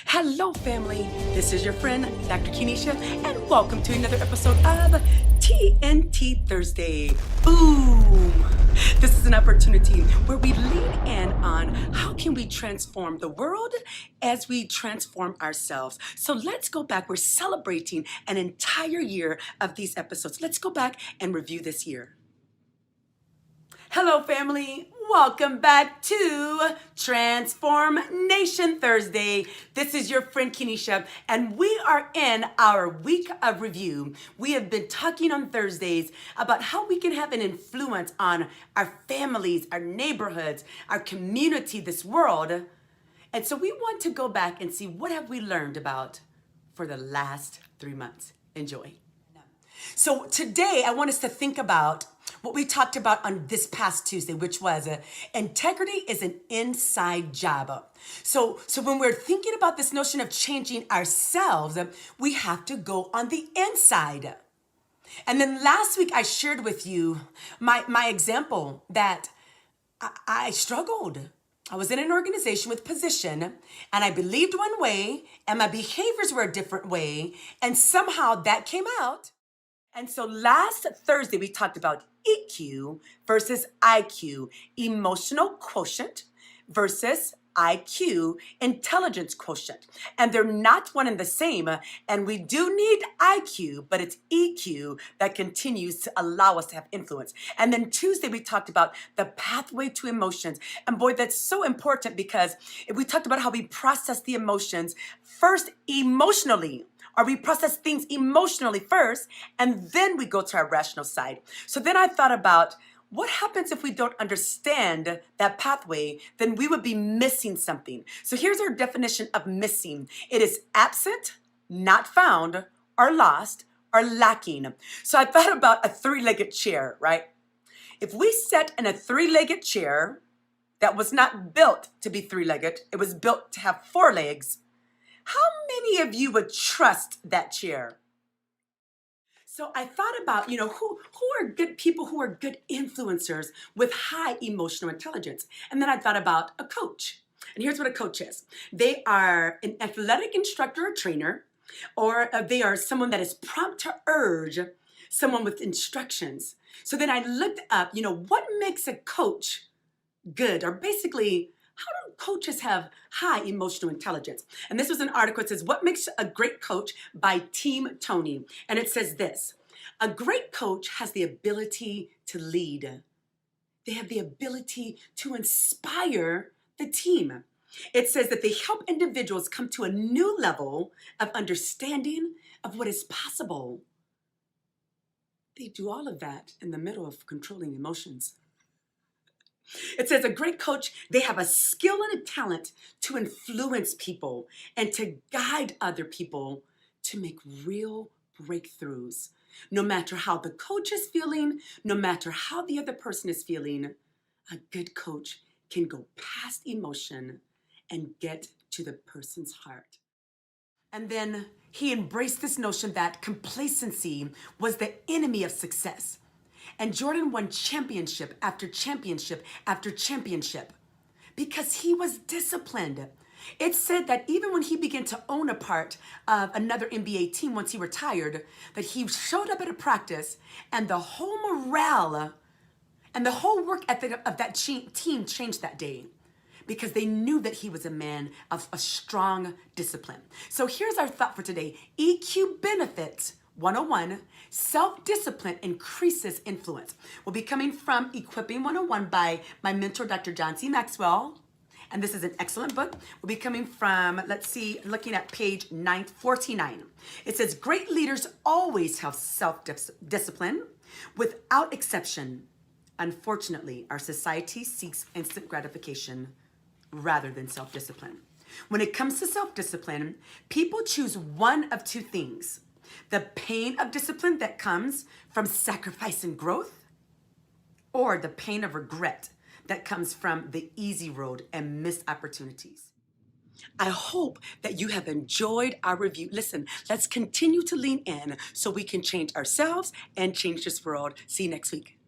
Hello, family. This is your friend, Dr. Kenesha, and welcome to another episode of TNT Thursday. Boom! This is an opportunity where we lean in on how can we transform the world as we transform ourselves. So let's go back. We're celebrating an entire year of these episodes. Let's go back and review this year. Hello, family. Welcome back to Transformation Thursday. This is your friend Kenesha, and we are in our week of review. We have been talking on Thursdays about how we can have an influence on our families, our neighborhoods, our community, this world. And so we want to go back and see what have we learned about for the last 3 months. Enjoy. So today I want us to think about what we talked about on this past Tuesday, which was integrity is an inside job. So when we're thinking about this notion of changing ourselves, we have to go on the inside. And then last week I shared with you my example that I struggled. I was in an organization with position, and I believed one way, and my behaviors were a different way, and somehow that came out. And so last Thursday, we talked about EQ versus IQ, emotional quotient versus IQ, intelligence quotient. And they're not one and the same. And we do need IQ, but it's EQ that continues to allow us to have influence. And then Tuesday, we talked about the pathway to emotions. And boy, that's so important because we talked about how we process the emotions first emotionally. Or we process things emotionally first, and then we go to our rational side. So then I thought about what happens if we don't understand that pathway, then we would be missing something. So here's our definition of missing. It is absent, not found, or lost, or lacking. So I thought about a three-legged chair, right? If we sat in a three-legged chair that was not built to be three-legged, it was built to have four legs, how many of you would trust that chair? So I thought about, who are good people who are good influencers with high emotional intelligence. And then I thought about a coach. And here's what a coach is. They are an athletic instructor or trainer, or they are someone that is prompt to urge someone with instructions. So then I looked up, what makes a coach good, or basically, how do coaches have high emotional intelligence? And this was an article that says, What Makes a Great Coach by Team Tony. And it says this, a great coach has the ability to lead. They have the ability to inspire the team. It says that they help individuals come to a new level of understanding of what is possible. They do all of that in the middle of controlling emotions. It says a great coach, they have a skill and a talent to influence people and to guide other people to make real breakthroughs. No matter how the coach is feeling, no matter how the other person is feeling, a good coach can go past emotion and get to the person's heart. And then he embraced this notion that complacency was the enemy of success. And Jordan won championship after championship after championship because he was disciplined. It said that even when he began to own a part of another NBA team once he retired, that he showed up at a practice and the whole morale and the whole work ethic of that team changed that day because they knew that he was a man of a strong discipline. So here's our thought for today. EQ benefits 101, self-discipline increases influence. Will be coming from Equipping 101 by my mentor, Dr. John C. Maxwell. And this is an excellent book. Will be coming from, looking at page 949. It says, great leaders always have self-discipline without exception. Unfortunately, our society seeks instant gratification rather than self-discipline. When it comes to self-discipline, people choose one of two things. The pain of discipline that comes from sacrifice and growth, or the pain of regret that comes from the easy road and missed opportunities. I hope that you have enjoyed our review. Listen, let's continue to lean in so we can change ourselves and change this world. See you next week.